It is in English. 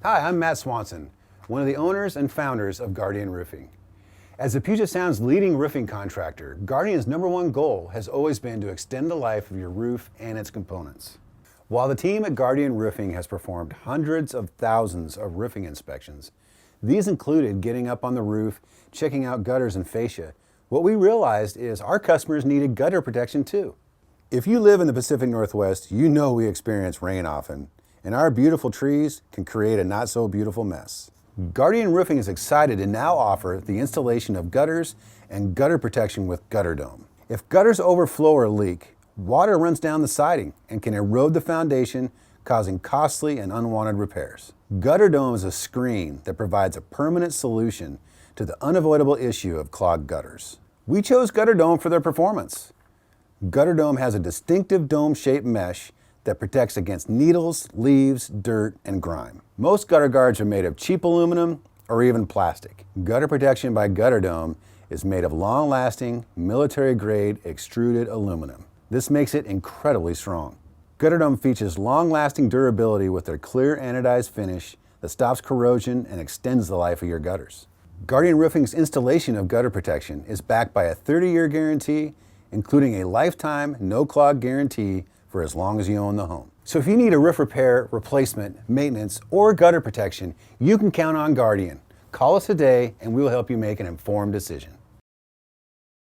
Hi, I'm Matt Swanson, one of the owners and founders of Guardian Roofing. As the Puget Sound's leading roofing contractor, Guardian's #1 goal has always been to extend the life of your roof and its components. While the team at Guardian Roofing has performed hundreds of thousands of roofing inspections, these included getting up on the roof, checking out gutters and fascia, what we realized is our customers needed gutter protection too. If you live in the Pacific Northwest, you know we experience rain often, and our beautiful trees can create a not so beautiful mess. Guardian Roofing is excited to now offer the installation of gutters and gutter protection with GutterDome. If gutters overflow or leak, water runs down the siding and can erode the foundation, causing costly and unwanted repairs. GutterDome is a screen that provides a permanent solution to the unavoidable issue of clogged gutters. We chose GutterDome for their performance. GutterDome has a distinctive dome-shaped mesh that protects against needles, leaves, dirt, and grime. Most gutter guards are made of cheap aluminum or even plastic. Gutter protection by GutterDome is made of long-lasting, military-grade extruded aluminum. This makes it incredibly strong. GutterDome features long-lasting durability with their clear anodized finish that stops corrosion and extends the life of your gutters. Guardian Roofing's installation of gutter protection is backed by a 30-year guarantee, including a lifetime no-clog guarantee for as long as you own the home. So if you need a roof repair, replacement, maintenance, or gutter protection, you can count on Guardian. Call us today and we'll help you make an informed decision.